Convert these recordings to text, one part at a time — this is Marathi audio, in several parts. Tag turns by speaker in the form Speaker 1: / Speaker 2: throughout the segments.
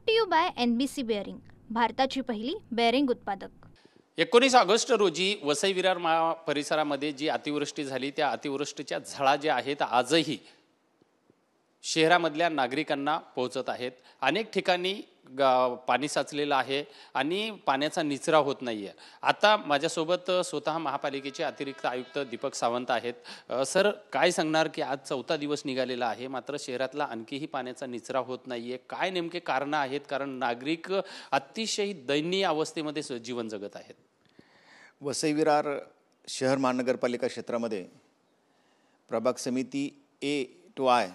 Speaker 1: To you by NBC bearing, भारताची पहिली बेअरिंग उत्पादक।
Speaker 2: 19 ऑगस्ट रोजी वसई विरार परिसरामध्ये जी अतिवृष्टी झाली त्या अतिवृष्टीच्या झळा ज्या आहेत आजही शहरामधल्या नागरिकांना पोहोचत आहेत। अनेक ठिकाणी पाणी साचलेलं आहे आणि पाण्याचा निचरा होत नाहीये। आता माझ्यासोबत स्वतः महापालिकेचे अतिरिक्त आयुक्त दीपक सावंत आहेत। सर, काय सांगणार की आज 4था दिवस निघालेला आहे मात्र शहरातला आणखीही पाण्याचा निचरा होत नाहीये, काय नेमके कारण आहेत? कारण नागरिक अतिशय दयनीय अवस्थेमध्ये जीवन जगत आहेत।
Speaker 3: वसई विरार शहर महानगरपालिका क्षेत्रामध्ये प्रभाग समिती A to I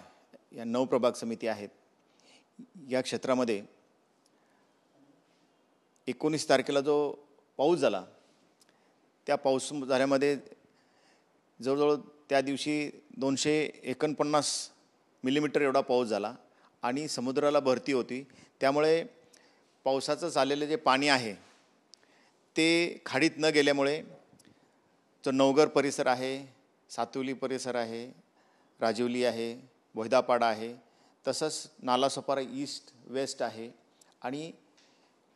Speaker 3: या 9 प्रभाग समिती आहेत। या क्षेत्रामध्ये 19 तारखेला जो पाऊस झाला त्या पाऊस झाल्यामध्ये जवळजवळ त्या दिवशी 249 मिलीमीटर एवढा पाऊस झाला आणि समुद्राला भरती होती। त्यामुळे पावसाचं चाललेलं जे पाणी आहे ते खाडीत न गेल्यामुळे जो नवघर परिसर आहे, सातवली परिसर आहे, राजिवली आहे, बोयदापाडा आहे, तसंच नालासोपारा ईस्ट वेस्ट आहे आणि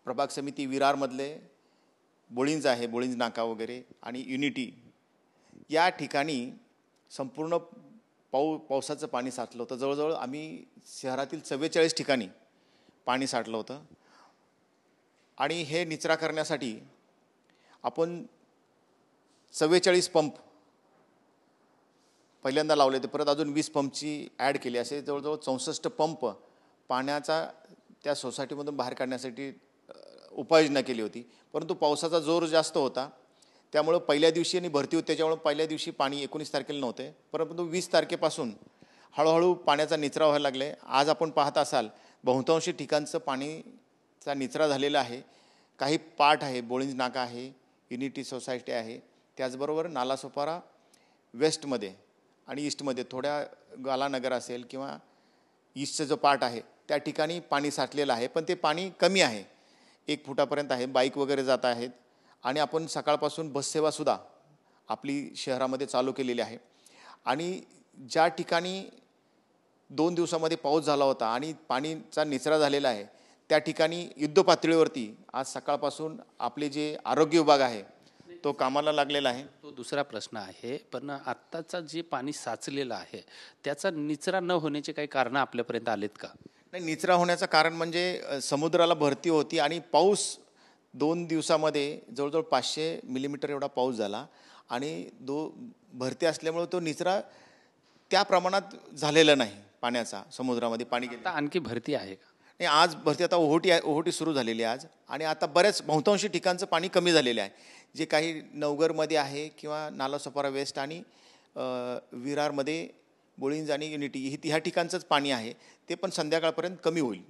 Speaker 3: प्रभाग समिती विरारमधले बोळिंज आहे, बोळिंज नाका वगैरे आणि युनिटी या ठिकाणी संपूर्ण पावसाचं पाणी साठलं होतं। जवळजवळ आम्ही शहरातील 44 ठिकाणी पाणी साठलं होतं आणि हे निचरा करण्यासाठी आपण 44 पंप पहिल्यांदा लावले होते, परत अजून 20 पंपची ॲड केली, असे जवळजवळ 64 पंप पाण्याचा त्या सोसायटीमधून बाहेर काढण्यासाठी उपाययोजना केली होती। परंतु पावसाचा जोर जास्त होता त्यामुळे पहिल्या दिवशी आणि भरती होती त्याच्यामुळे पहिल्या दिवशी पाणी 19 तारखेला नव्हते, परंतु 20 तारखेपासून हळूहळू पाण्याचा निचरा व्हायला लागले। आज आपण पाहत असाल बहुतांशी ठिकाणचं पाणीचा निचरा झालेला आहे। काही पार्ट आहे, बोळिंज नाका आहे, युनिटी सोसायटी आहे, त्याचबरोबर नालासोपारा वेस्टमध्ये आणि ईस्टमध्ये थोड्या गालानगर असेल किंवा ईस्टचा जो पार्ट आहे त्या ठिकाणी पाणी साठलेलं आहे, पण ते पाणी कमी आहे, 1 फुटापर्यंत आहे। बाईक वगैरे जात आहेत आणि आपण सकाळपासून बससेवासुद्धा आपली शहरामध्ये चालू केलेली आहे। आणि ज्या ठिकाणी 2 दिवसामध्ये पाऊस झाला होता आणि पाणीचा निचरा झालेला आहे त्या ठिकाणी युद्धपातळीवरती आज सकाळपासून आपले जे आरोग्य विभाग आहे तो कामाला लागलेला आहे।
Speaker 2: तो दुसरा प्रश्न आहे, पण आत्ताचा जे पाणी साचलेलं आहे त्याचा निचरा न होण्याचे काही कारण आपल्यापर्यंत आलेत का?
Speaker 3: नाही, निचरा होण्याचं कारण म्हणजे समुद्राला भरती होती आणि पाऊस 2 दिवसामध्ये जवळजवळ 500 मिलीमीटर एवढा पाऊस झाला आणि भरती असल्यामुळे तो निचरा त्या प्रमाणात झालेला नाही पाण्याचा। समुद्रामध्ये पाणी
Speaker 2: आता आणखी भरती आहे का?
Speaker 3: नाही, आज भरती आता ओहोटी सुरू झालेली आहे आज आणि आता बऱ्याच बहुतांशी ठिकाणचं पाणी कमी झालेलं आहे। जे काही नवघरमध्ये आहे किंवा नालासोपारा वेस्ट आणि विरारमध्ये बोळिंज आणि युनिटी ह्या ठिकाणचंच पाणी आहे, ते पण संध्याकाळपर्यंत कमी होईल।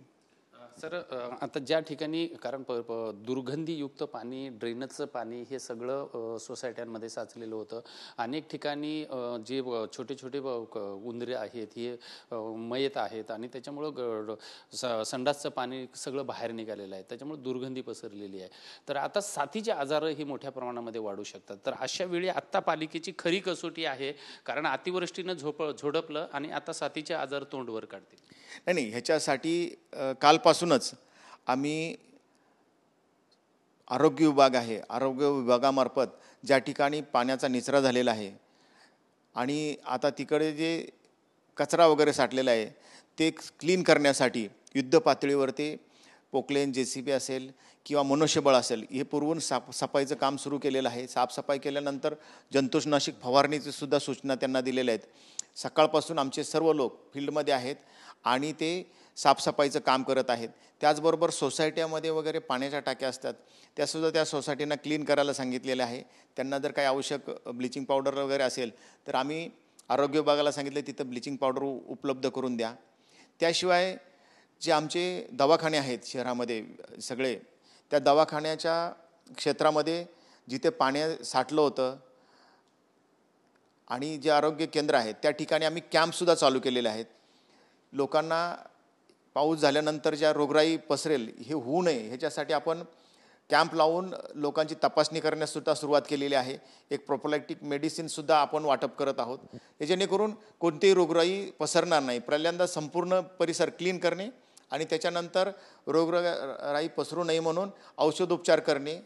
Speaker 2: सर, आता ज्या ठिकाणी कारण दुर्गंधीयुक्त पाणी, ड्रेनेजचं पाणी हे सगळं सोसायट्यांमध्ये साचलेलं होतं। अनेक ठिकाणी जे छोटे छोटे उंदरे आहेत हे मयत आहेत आणि त्याच्यामुळं संडासचं पाणी सगळं बाहेर निघालेलं आहे, त्याच्यामुळे दुर्गंधी पसरलेली आहे। तर आता साथीचे आजारही मोठ्या प्रमाणामध्ये वाढू शकतात। तर अशा वेळी आत्ता पालिकेची खरी कसोटी आहे, कारण अतिवृष्टीनं झोडपलं आणि आता साथीचे आजार तोंडवर काढतील।
Speaker 3: नाही, ह्याच्यासाठी कालपासूनच आम्ही आरोग्य विभाग आहे, आरोग्य विभागामार्फत ज्या ठिकाणी पाण्याचा निचरा झालेला आहे आणि आता तिकडे जे कचरा वगैरे साठलेला आहे ते क्लीन करण्यासाठी युद्ध पातळीवरती पोकलेन, JCB असेल किंवा मनुष्यबळ असेल हे पुरवून सफाईचं काम सुरू केलेलं आहे। साफसफाई केल्यानंतर जंतुनाशक फवारणीची सुद्धा सूचना त्यांना दिलेल्या आहेत। सकाळपासून आमचे सर्व लोक फील्डमध्ये आहेत आणि ते साफसफाईचं काम करत आहेत। त्याचबरोबर सोसायट्यामध्ये वगैरे पाण्याच्या टाक्या असतात त्यासुद्धा त्या सोसायटींना क्लीन करायला सांगितलेलं आहे। त्यांना जर काही आवश्यक ब्लिचिंग पावडर वगैरे असेल तर आम्ही आरोग्य विभागाला सांगितलं तिथं ब्लिचिंग पावडर उपलब्ध करून द्या। त्याशिवाय जे आमचे दवाखाने आहेत शहरामध्ये सगळे, त्या दवाखान्याच्या क्षेत्रामध्ये जिथे पाणी साठलं होतं आणि जे आरोग्य केंद्र आहेत त्या ठिकाणी आम्ही कॅम्पसुद्धा चालू केलेले आहेत। लोकांना पाऊस झाल्यानंतर ज्या रोगराई पसरेल हे होऊ नये ह्याच्यासाठी आपण कॅम्प लावून लोकांची तपासणी करण्यासुद्धा सुरुवात केलेली आहे। एक प्रोफिलॅक्टिक मेडिसिनसुद्धा आपण वाटप करत आहोत, हे जेणेकरून कोणतीही रोगराई पसरणार नाही। पहिल्यांदा संपूर्ण परिसर क्लीन करणे आणि त्याच्यानंतर रोगराई पसरू नये म्हणून औषधोपचार करणे,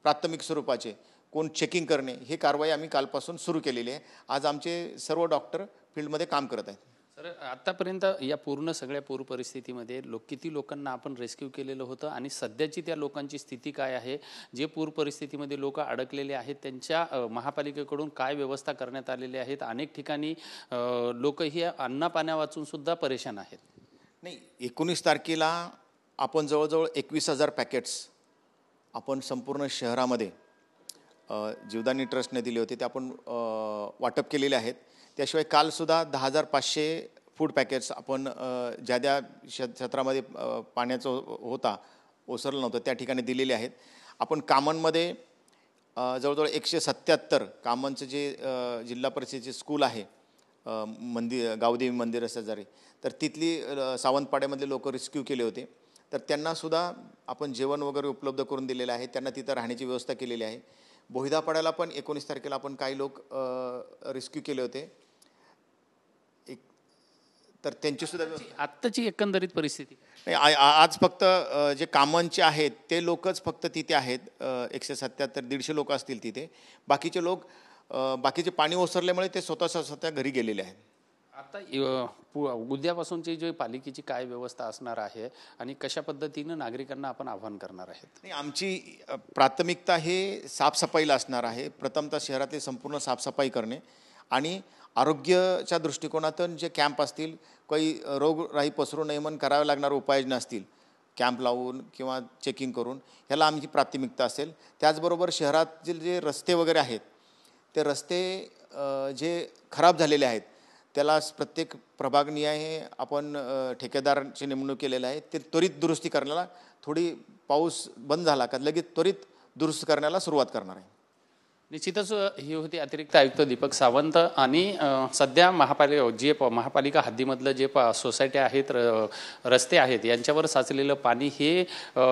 Speaker 3: प्राथमिक स्वरूपाचे कोण चेकिंग करणे, ही कारवाई आम्ही कालपासून सुरू केलेली आहे. आज आमचे सर्व डॉक्टर फील्डमध्ये काम करत आहेत.
Speaker 2: सर, आतापर्यंत या पूर्ण सगळ्या पूर परिस्थितीमध्ये किती लोकांना आपण रेस्क्यू केलेलं होतं आणि सध्याची त्या लोकांची स्थिती काय आहे? जे पूर परिस्थितीमध्ये लोक अडकलेले आहेत त्यांच्या महापालिकेकडून काय व्यवस्था करण्यात आलेली आहेत? अनेक ठिकाणी लोक ही अन्ना पाण्या वाचून सुद्धा परेशान आहेत.
Speaker 3: नाही, 19 तारखेला आपण जवळजवळ 21,000 पॅकेट्स आपण संपूर्ण शहरामध्ये जीवदानी ट्रस्टने दिले होते, ते आपण वाटप केलेले आहेत. त्याशिवाय कालसुद्धा 10,500 फूड पॅकेट्स आपण ज्या क्षेत्रामध्ये पाण्याचं होता ओसरलं नव्हतं त्या ठिकाणी दिलेले आहेत. आपण कामनमध्ये जवळजवळ 177 कामनचं जे जिल्हा परिषदेचे स्कूल आहे, गावदेवी मंदिर शेजारी, तर तिथली सावंतपाड्यामधले लोक रेस्क्यू केले होते. तर त्यांनासुद्धा आपण जेवण वगैरे उपलब्ध करून दिलेलं आहे. त्यांना तिथं राहण्याची व्यवस्था केलेली आहे. बोहिदापाड्याला पण 19 तारखेला आपण काही लोक रेस्क्यू केले होते. तर त्यांचीसुद्धा
Speaker 2: आत्ताची एकंदरीत परिस्थिती
Speaker 3: नाही, आज फक्त जे कामांचे आहेत ते लोकच फक्त तिथे आहेत. 177-150 लोक असतील तिथे. बाकीचे लोक बाकीचे पाणी ओसरल्यामुळे ते स्वतः घरी गेलेले आहेत.
Speaker 2: आता उद्यापासूनची जी पालिकेची काय व्यवस्था असणार आहे आणि कशा पद्धतीनं नागरिकांना आपण आवाहन करणार आहेत?
Speaker 3: नाही, आमची प्राथमिकता हे साफसफाईला असणार आहे. प्रथमतः शहरातली संपूर्ण साफसफाई करणे आणि आरोग्याच्या दृष्टिकोनातून जे कॅम्प असतील, काही रोगराई पसरू नये म्हणून करावे लागणारे उपाययोजना असतील, कॅम्प लावून किंवा चेकिंग करून, ह्याला आमची प्राथमिकता असेल. त्याचबरोबर शहरातील जे रस्ते वगैरे आहेत ते रस्ते जे खराब झालेले आहेत त्याला प्रत्येक प्रभागनिहाय आपण ठेकेदारांची नेमणूक केलेली आहे. ते त्वरित दुरुस्ती करण्याला, थोडी पाऊस बंद झाला का लगेच त्वरित दुरुस्त करण्याला सुरुवात करणार आहे.
Speaker 2: निश्चितच ही होती अतिरिक्त आयुक्त दीपक सावंत. आणि सध्या महापालिका हद्दीमधलं जे सोसायट्या आहेत, रस्ते आहेत, यांच्यावर साचलेलं पाणी हे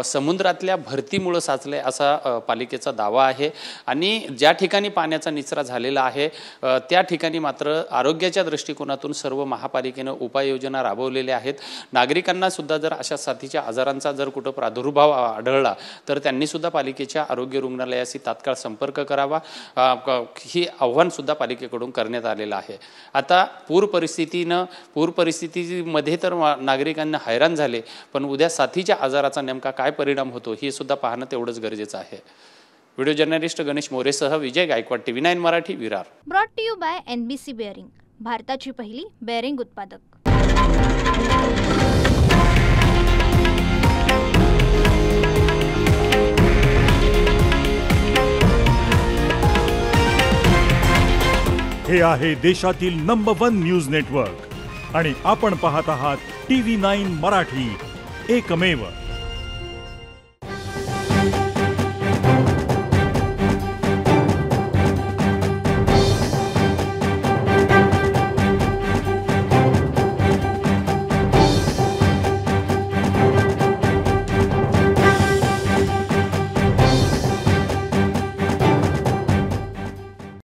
Speaker 2: समुद्रातल्या भरतीमुळं साचले असा पालिकेचा दावा आहे. आणि ज्या ठिकाणी पाण्याचा निचरा झालेला आहे त्या ठिकाणी मात्र आरोग्याच्या दृष्टिकोनातून सर्व महापालिकेनं उपाययोजना राबवलेल्या आहेत. नागरिकांना सुद्धा जर अशा साथीच्या आजारांचा जर कुठं प्रादुर्भाव आढळला तर त्यांनीसुद्धा पालिकेच्या आरोग्य रुग्णालयाशी तात्काळ संपर्क करावा. ही आव्हान सुद्धा पालिकेकडून करण्यात आलेलं आहे. आता पूर परिस्थितीमध्ये तर नागरिकांना हैराण झाले, पण उद्या साथीच्या आजाराचा नेमका काय परिणाम होतो हे सुद्धा पाहणं तेवढंच गरजेचं आहे. व्हिडिओ जर्नलिस्ट गणेश मोरेसह Vijay Gaikwad, TV9 Marathi, Virar.
Speaker 1: Brought to you by NBC bearing, भारताची पहिली बेअरिंग उत्पादक.
Speaker 4: हे आहे देशातील नंबर 1 न्यूज नेटवर्क आणि आपण पाहत आहात TV9 मराठी, एकमेव.